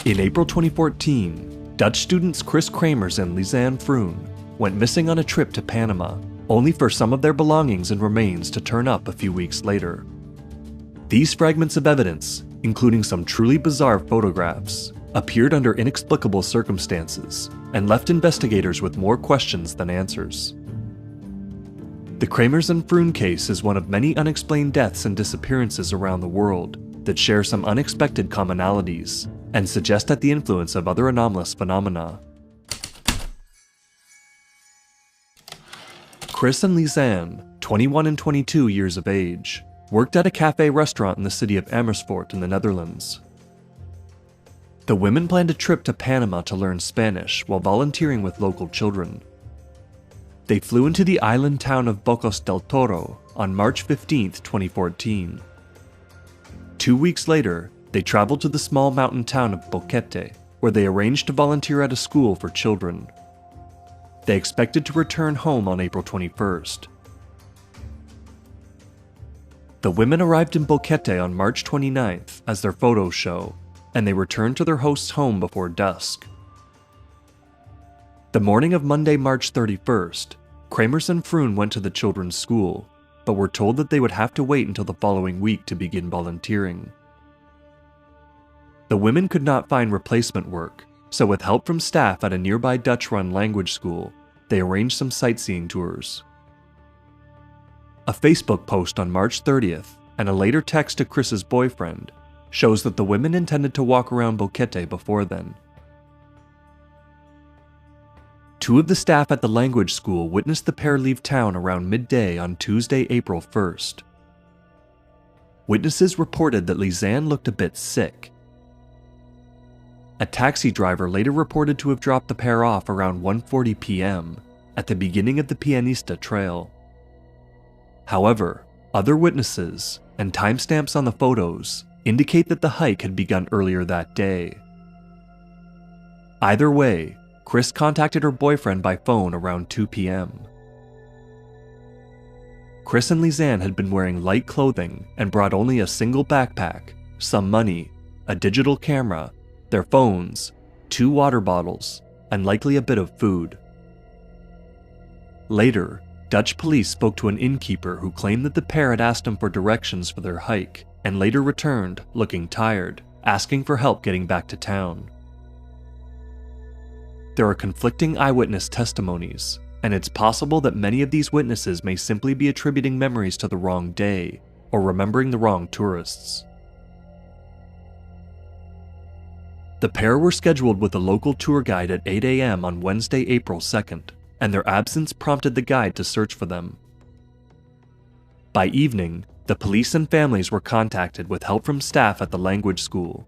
In April 2014, Dutch students Kris Kremers and Lisanne Froon went missing on a trip to Panama, only for some of their belongings and remains to turn up a few weeks later. These fragments of evidence, including some truly bizarre photographs, appeared under inexplicable circumstances and left investigators with more questions than answers. The Kremers and Froon case is one of many unexplained deaths and disappearances around the world that share some unexpected commonalities and suggest at the influence of other anomalous phenomena. Kris and Lisanne, 21 and 22 years of age, worked at a cafe restaurant in the city of Amersfoort in the Netherlands. The women planned a trip to Panama to learn Spanish while volunteering with local children. They flew into the island town of Bocos del Toro on March 15, 2014. 2 weeks later, they traveled to the small mountain town of Boquete, where they arranged to volunteer at a school for children. They expected to return home on April 21st. The women arrived in Boquete on March 29th, as their photos show, and they returned to their host's home before dusk. The morning of Monday, March 31st, Kremers and Froon went to the children's school, but were told that they would have to wait until the following week to begin volunteering. The women could not find replacement work, so with help from staff at a nearby Dutch-run language school, they arranged some sightseeing tours. A Facebook post on March 30th, and a later text to Kris's boyfriend, shows that the women intended to walk around Boquete before then. Two of the staff at the language school witnessed the pair leave town around midday on Tuesday, April 1st. Witnesses reported that Lisanne looked a bit sick. A taxi driver later reported to have dropped the pair off around 1:40 p.m. at the beginning of the Pianista Trail. However, other witnesses and timestamps on the photos indicate that the hike had begun earlier that day. Either way, Kris contacted her boyfriend by phone around 2 p.m. Kris and Lisanne had been wearing light clothing and brought only a single backpack, some money, a digital camera, their phones, 2 water bottles, and likely a bit of food. Later, Dutch police spoke to an innkeeper who claimed that the pair had asked him for directions for their hike and later returned, looking tired, asking for help getting back to town. There are conflicting eyewitness testimonies, and it's possible that many of these witnesses may simply be attributing memories to the wrong day or remembering the wrong tourists. The pair were scheduled with a local tour guide at 8 a.m. on Wednesday, April 2nd, and their absence prompted the guide to search for them. By evening, the police and families were contacted with help from staff at the language school.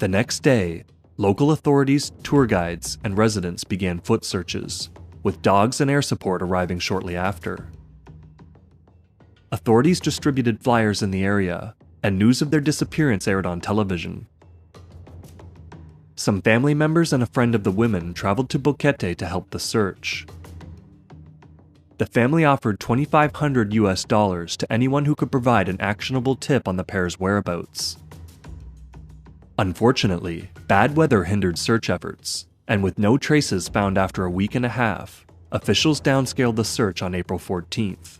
The next day, local authorities, tour guides, and residents began foot searches, with dogs and air support arriving shortly after. Authorities distributed flyers in the area, and news of their disappearance aired on television. Some family members and a friend of the women traveled to Boquete to help the search. The family offered $2,500 to anyone who could provide an actionable tip on the pair's whereabouts. Unfortunately, bad weather hindered search efforts, and with no traces found after a week and a half, officials downscaled the search on April 14th.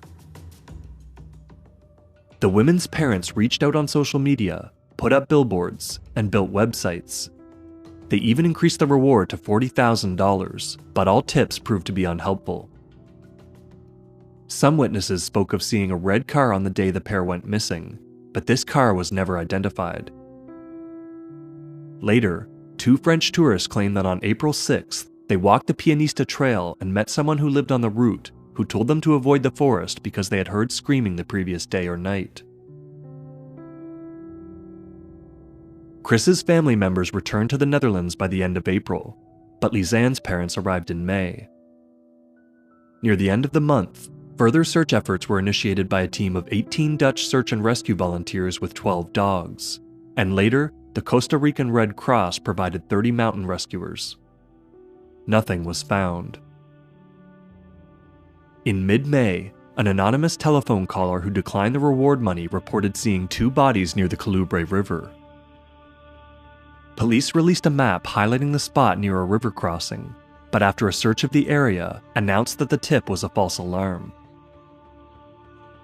The women's parents reached out on social media, put up billboards, and built websites. They even increased the reward to $40,000, but all tips proved to be unhelpful. Some witnesses spoke of seeing a red car on the day the pair went missing, but this car was never identified. Later, 2 French tourists claimed that on April 6th, they walked the Pianista Trail and met someone who lived on the route who told them to avoid the forest because they had heard screaming the previous day or night. Kris's family members returned to the Netherlands by the end of April, but Lisanne's parents arrived in May. Near the end of the month, further search efforts were initiated by a team of 18 Dutch search and rescue volunteers with 12 dogs, and later, the Costa Rican Red Cross provided 30 mountain rescuers. Nothing was found. In mid-May, an anonymous telephone caller who declined the reward money reported seeing 2 bodies near the Calubre River. Police released a map highlighting the spot near a river crossing, but after a search of the area, announced that the tip was a false alarm.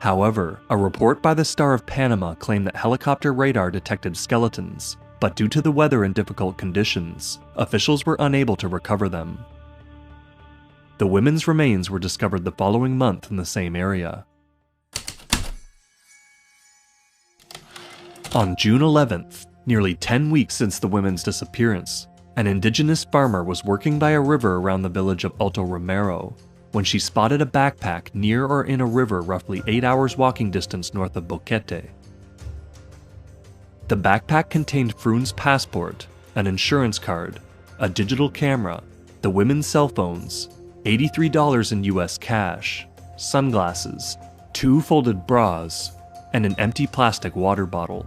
However, a report by the Star of Panama claimed that helicopter radar detected skeletons, but due to the weather and difficult conditions, officials were unable to recover them. The women's remains were discovered the following month in the same area. On June 11th, nearly 10 weeks since the women's disappearance, an indigenous farmer was working by a river around the village of Alto Romero when she spotted a backpack near or in a river roughly 8 hours walking distance north of Boquete. The backpack contained Froon's passport, an insurance card, a digital camera, the women's cell phones, $83 in US cash, sunglasses, 2 folded bras, and an empty plastic water bottle.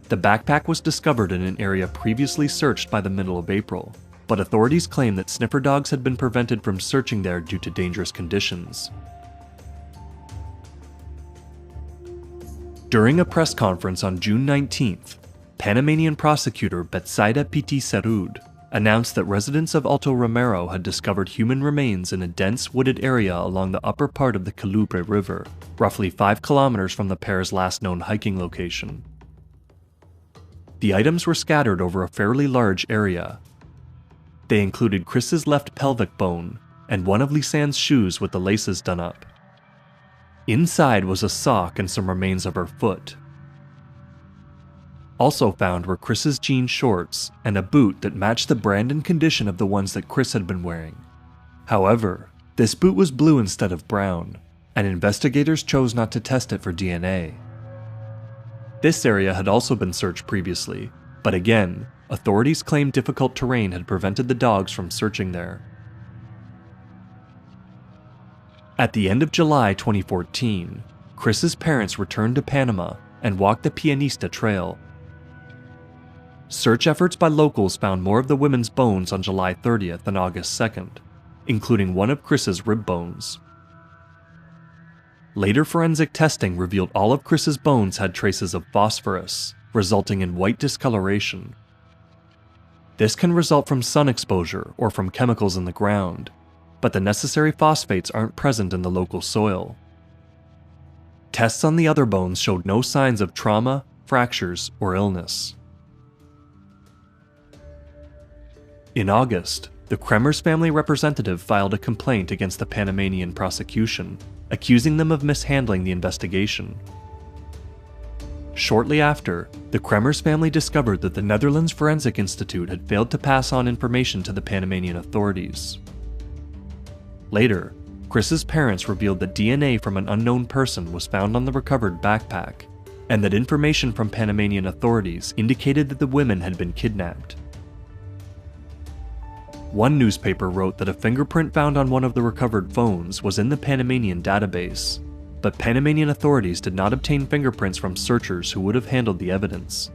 The backpack was discovered in an area previously searched by the middle of April, but authorities claim that sniffer dogs had been prevented from searching there due to dangerous conditions. During a press conference on June 19th, Panamanian prosecutor Betsaida Piti Serud announced that residents of Alto Romero had discovered human remains in a dense wooded area along the upper part of the Calubre River, roughly 5 kilometers from the pair's last known hiking location. The items were scattered over a fairly large area. They included Kris's left pelvic bone and one of Lisanne's shoes with the laces done up. Inside was a sock and some remains of her foot. Also found were Kris's jean shorts and a boot that matched the brand and condition of the ones that Kris had been wearing. However, this boot was blue instead of brown, and investigators chose not to test it for DNA. This area had also been searched previously, but again, authorities claimed difficult terrain had prevented the dogs from searching there. At the end of July 2014, Kris's parents returned to Panama and walked the Pianista Trail. Search efforts by locals found more of the women's bones on July 30th and August 2nd, including one of Kris's rib bones. Later forensic testing revealed all of Kris's bones had traces of phosphorus, resulting in white discoloration. This can result from sun exposure or from chemicals in the ground, but the necessary phosphates aren't present in the local soil. Tests on the other bones showed no signs of trauma, fractures, or illness. In August, the Kremers family representative filed a complaint against the Panamanian prosecution, accusing them of mishandling the investigation. Shortly after, the Kremers family discovered that the Netherlands Forensic Institute had failed to pass on information to the Panamanian authorities. Later, Kris's parents revealed that DNA from an unknown person was found on the recovered backpack, and that information from Panamanian authorities indicated that the women had been kidnapped. One newspaper wrote that a fingerprint found on one of the recovered phones was in the Panamanian database, but Panamanian authorities did not obtain fingerprints from searchers who would have handled the evidence.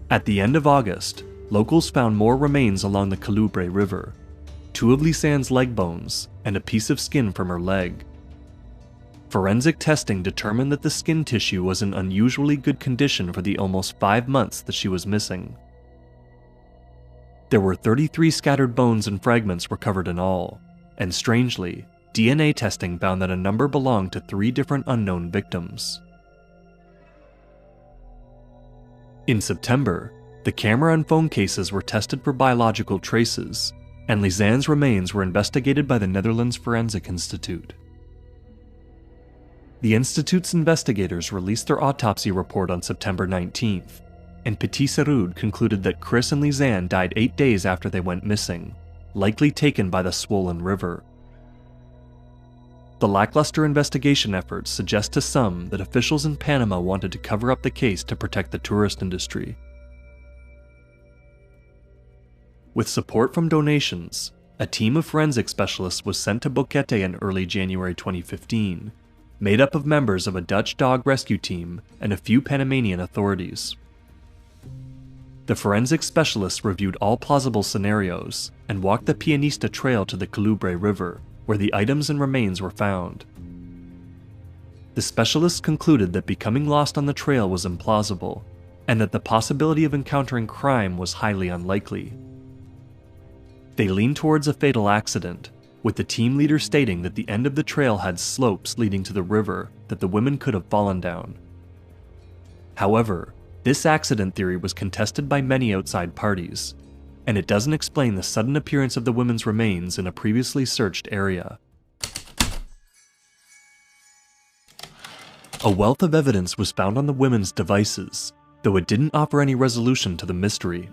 At the end of August, locals found more remains along the Calubre River, 2 of Lisanne's leg bones, and a piece of skin from her leg. Forensic testing determined that the skin tissue was in unusually good condition for the almost 5 months that she was missing. There were 33 scattered bones and fragments recovered in all, and strangely, DNA testing found that a number belonged to 3 different unknown victims. In September, the camera and phone cases were tested for biological traces, and Lisanne's remains were investigated by the Netherlands Forensic Institute. The Institute's investigators released their autopsy report on September 19th, and Piti Serud concluded that Kris and Lisanne died 8 days after they went missing, likely taken by the swollen river. The lackluster investigation efforts suggest to some that officials in Panama wanted to cover up the case to protect the tourist industry. With support from donations, a team of forensic specialists was sent to Boquete in early January 2015, made up of members of a Dutch dog rescue team and a few Panamanian authorities. The forensic specialists reviewed all plausible scenarios and walked the Pianista Trail to the Calubre River, where the items and remains were found. the specialists concluded that becoming lost on the trail was implausible, and that the possibility of encountering crime was highly unlikely. They leaned towards a fatal accident, with the team leader stating that the end of the trail had slopes leading to the river that the women could have fallen down. However, this accident theory was contested by many outside parties, and it doesn't explain the sudden appearance of the women's remains in a previously searched area. A wealth of evidence was found on the women's devices, though it didn't offer any resolution to the mystery.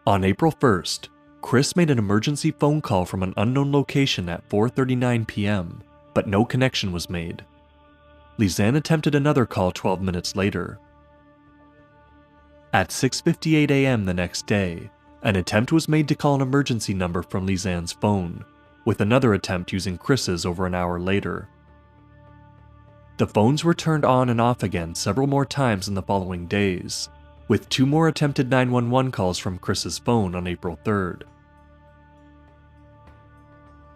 On April 1st, Kris made an emergency phone call from an unknown location at 4:39 p.m., but no connection was made. Lisanne attempted another call 12 minutes later. At 6:58 a.m. the next day, an attempt was made to call an emergency number from Lisanne's phone, with another attempt using Kris's over an hour later. The phones were turned on and off again several more times in the following days, with 2 more attempted 911 calls from Kris's phone on April 3rd.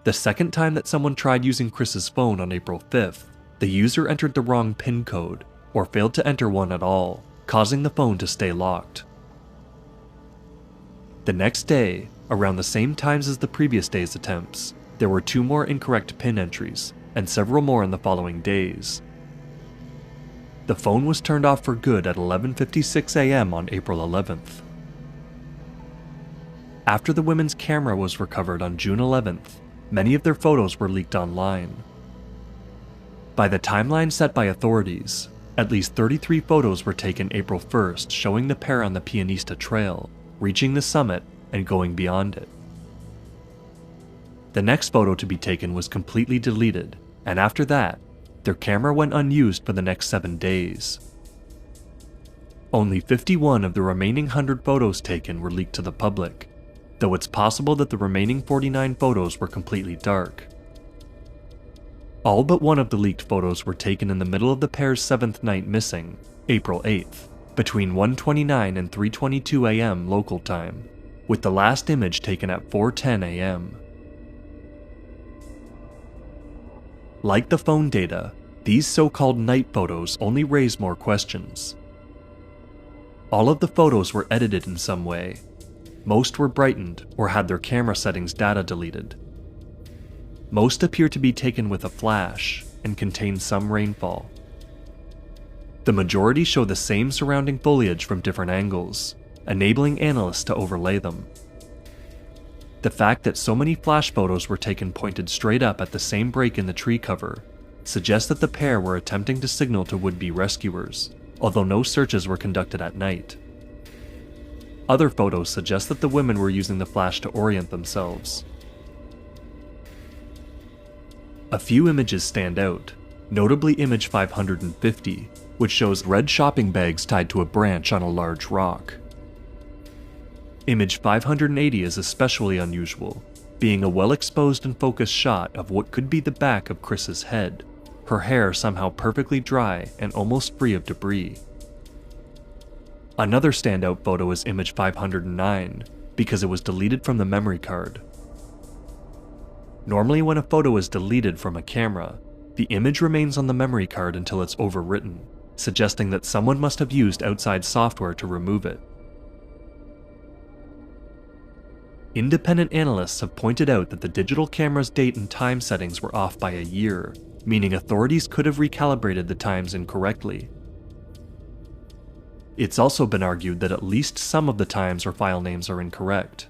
The second time that someone tried using Kris's phone on April 5th, the user entered the wrong PIN code, or failed to enter one at all, causing the phone to stay locked. The next day, around the same times as the previous day's attempts, there were 2 more incorrect PIN entries, and several more in the following days. The phone was turned off for good at 11:56 a.m. on April 11th. After the women's camera was recovered on June 11th, many of their photos were leaked online. By the timeline set by authorities, at least 33 photos were taken April 1st showing the pair on the Pianista Trail, reaching the summit and going beyond it. The next photo to be taken was completely deleted, and after that, their camera went unused for the next 7 days. Only 51 of the remaining 100 photos taken were leaked to the public, though it's possible that the remaining 49 photos were completely dark. All but one of the leaked photos were taken in the middle of the pair's 7th night missing, April 8th, between 1:29 and 3:22 a.m. local time, with the last image taken at 4:10 a.m. Like the phone data, these so-called night photos only raise more questions. All of the photos were edited in some way. Most were brightened or had their camera settings data deleted. Most appear to be taken with a flash and contain some rainfall. The majority show the same surrounding foliage from different angles, enabling analysts to overlay them. The fact that so many flash photos were taken pointed straight up at the same break in the tree cover suggests that the pair were attempting to signal to would-be rescuers, although no searches were conducted at night. Other photos suggest that the women were using the flash to orient themselves. A few images stand out, notably image 550, which shows red shopping bags tied to a branch on a large rock. Image 580 is especially unusual, being a well-exposed and focused shot of what could be the back of Kris's head, her hair somehow perfectly dry and almost free of debris. Another standout photo is image 509, because it was deleted from the memory card. Normally when a photo is deleted from a camera, the image remains on the memory card until it's overwritten, suggesting that someone must have used outside software to remove it. Independent analysts have pointed out that the digital camera's date and time settings were off by a year, meaning authorities could have recalibrated the times incorrectly. It's also been argued that at least some of the times or file names are incorrect.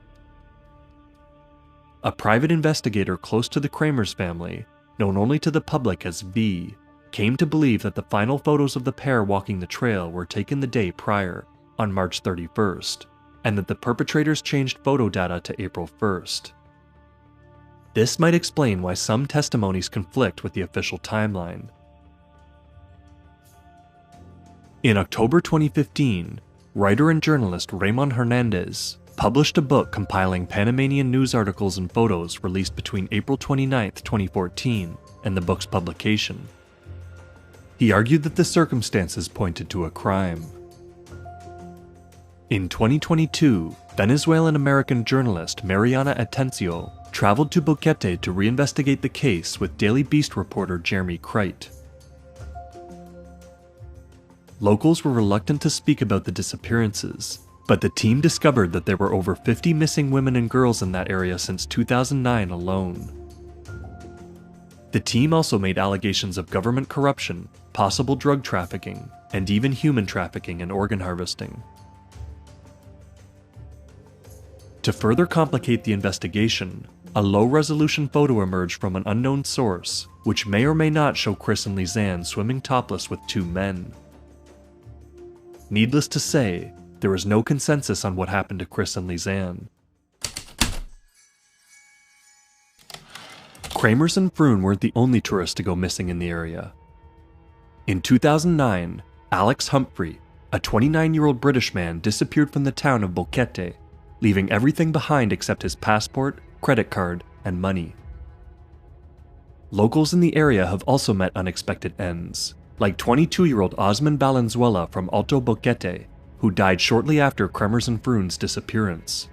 A private investigator close to the Kremers family, known only to the public as V, came to believe that the final photos of the pair walking the trail were taken the day prior, on March 31st, and that the perpetrators changed photo data to April 1st. This might explain why some testimonies conflict with the official timeline. In October 2015, writer and journalist Ramon Hernandez published a book compiling Panamanian news articles and photos released between April 29, 2014, and the book's publication. He argued that the circumstances pointed to a crime. In 2022, Venezuelan-American journalist Mariana Atencio traveled to Boquete to reinvestigate the case with Daily Beast reporter Jeremy Crite. Locals were reluctant to speak about the disappearances, but the team discovered that there were over 50 missing women and girls in that area since 2009 alone. The team also made allegations of government corruption, possible drug trafficking, and even human trafficking and organ harvesting. To further complicate the investigation, a low-resolution photo emerged from an unknown source, which may or may not show Kris and Lisanne swimming topless with two men. Needless to say, there is no consensus on what happened to Kris and Lisanne. Kremers and Froon weren't the only tourists to go missing in the area. In 2009, Alex Humphrey, a 29-year-old British man, disappeared from the town of Boquete, leaving everything behind except his passport, credit card, and money. Locals in the area have also met unexpected ends, like 22-year-old Osman Valenzuela from Alto Boquete, who died shortly after Kremers and Froon's disappearance.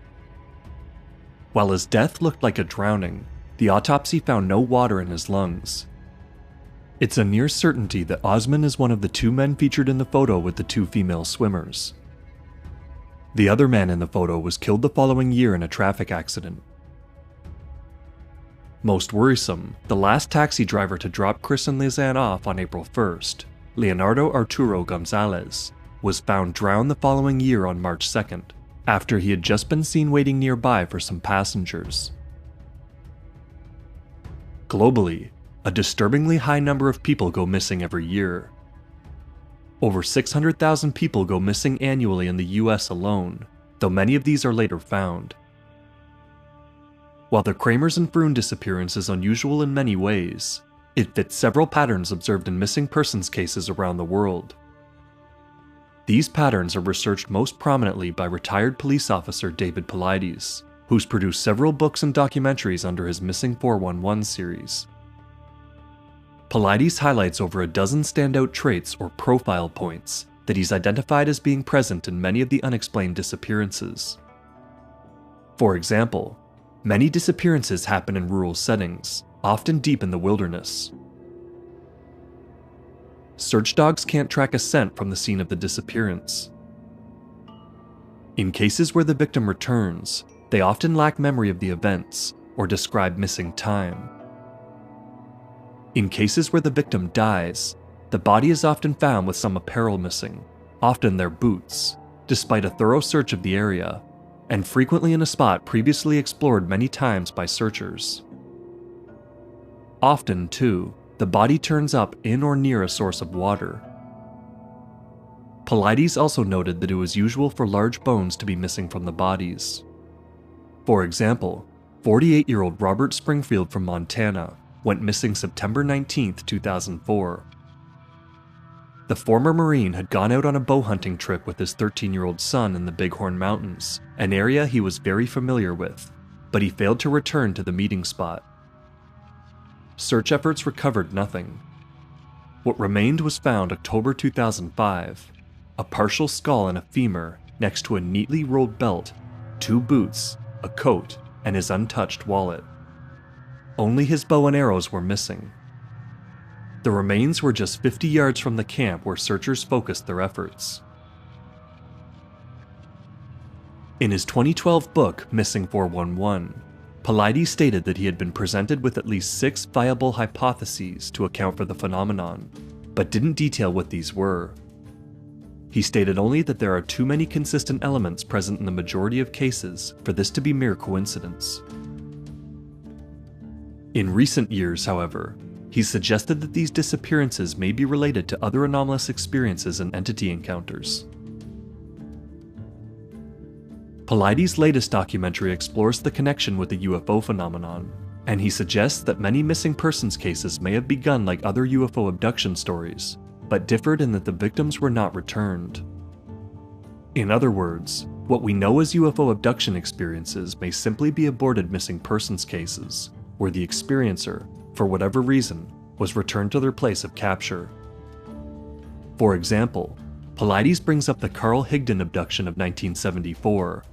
While his death looked like a drowning, the autopsy found no water in his lungs. It's a near certainty that Osman is one of the two men featured in the photo with the two female swimmers. The other man in the photo was killed the following year in a traffic accident. Most worrisome, the last taxi driver to drop Kris and Lisanne off on April 1st, Leonardo Arturo Gonzalez, was found drowned the following year on March 2nd, after he had just been seen waiting nearby for some passengers. Globally, a disturbingly high number of people go missing every year. Over 600,000 people go missing annually in the US alone, though many of these are later found. While the Kremers and Froon disappearance is unusual in many ways, it fits several patterns observed in missing persons cases around the world. These patterns are researched most prominently by retired police officer David Paulides, who's produced several books and documentaries under his Missing 411 series. Paulides highlights over a dozen standout traits or profile points that he's identified as being present in many of the unexplained disappearances. For example, many disappearances happen in rural settings, often deep in the wilderness. Search dogs can't track a scent from the scene of the disappearance. In cases where the victim returns, they often lack memory of the events or describe missing time. In cases where the victim dies, the body is often found with some apparel missing, often their boots, despite a thorough search of the area, and frequently in a spot previously explored many times by searchers. Often, too, the body turns up in or near a source of water. Paulides also noted that it was usual for large bones to be missing from the bodies. For example, 48-year-old Robert Springfield from Montana went missing September 19, 2004. The former Marine had gone out on a bow hunting trip with his 13-year-old son in the Bighorn Mountains, an area he was very familiar with, but he failed to return to the meeting spot. Search efforts recovered nothing. What remained was found October 2005, a partial skull and a femur next to a neatly rolled belt, 2 boots, a coat, and his untouched wallet. Only his bow and arrows were missing. The remains were just 50 yards from the camp where searchers focused their efforts. In his 2012 book, Missing 411, Paulides stated that he had been presented with at least 6 viable hypotheses to account for the phenomenon, but didn't detail what these were. He stated only that there are too many consistent elements present in the majority of cases for this to be mere coincidence. In recent years, however, he suggested that these disappearances may be related to other anomalous experiences and entity encounters. Paulides' latest documentary explores the connection with the UFO phenomenon, and he suggests that many missing persons cases may have begun like other UFO abduction stories, but differed in that the victims were not returned. In other words, what we know as UFO abduction experiences may simply be aborted missing persons cases, where the experiencer, for whatever reason, was returned to their place of capture. For example, Paulides brings up the Carl Higdon abduction of 1974,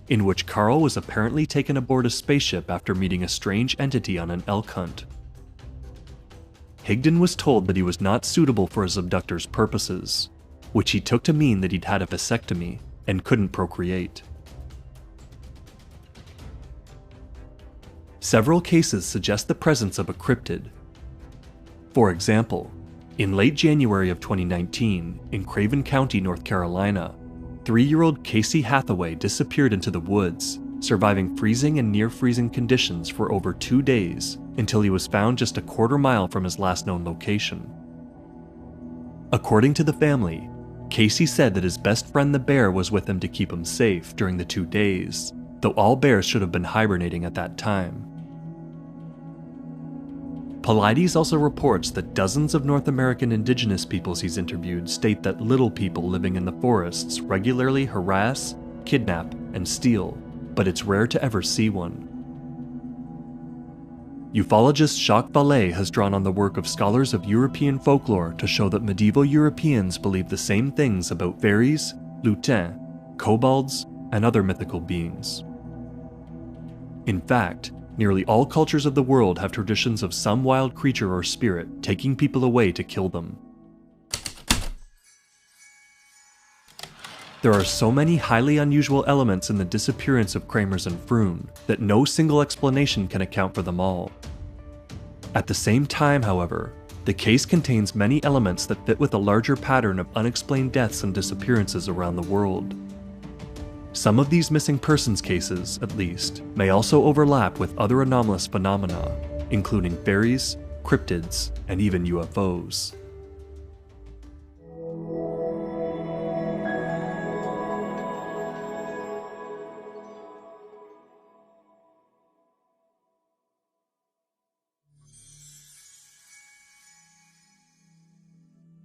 in which Carl was apparently taken aboard a spaceship after meeting a strange entity on an elk hunt. Higdon was told that he was not suitable for his abductor's purposes, which he took to mean that he'd had a vasectomy and couldn't procreate. Several cases suggest the presence of a cryptid. For example, in late January of 2019, in Craven County, North Carolina, 3-year-old Casey Hathaway disappeared into the woods, surviving freezing and near-freezing conditions for over 2 days until he was found just a quarter mile from his last known location. According to the family, Casey said that his best friend the bear was with him to keep him safe during the 2 days, though all bears should have been hibernating at that time. Paulides also reports that dozens of North American indigenous peoples he's interviewed state that little people living in the forests regularly harass, kidnap, and steal, but it's rare to ever see one. Ufologist Jacques Vallée has drawn on the work of scholars of European folklore to show that medieval Europeans believed the same things about fairies, lutins, kobolds, and other mythical beings. In fact, nearly all cultures of the world have traditions of some wild creature or spirit taking people away to kill them. There are so many highly unusual elements in the disappearance of Kremers and Froon that no single explanation can account for them all. At the same time, however, the case contains many elements that fit with a larger pattern of unexplained deaths and disappearances around the world. Some of these missing persons cases, at least, may also overlap with other anomalous phenomena, including fairies, cryptids, and even UFOs.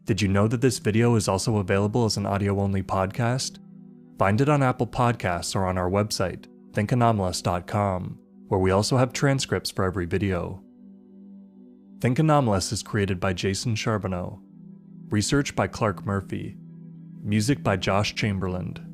Did you know that this video is also available as an audio-only podcast? Find it on Apple Podcasts or on our website, thinkanomalous.com, where we also have transcripts for every video. Think Anomalous is created by Jason Charbonneau. Research by Clark Murphy. Music by Josh Chamberlain.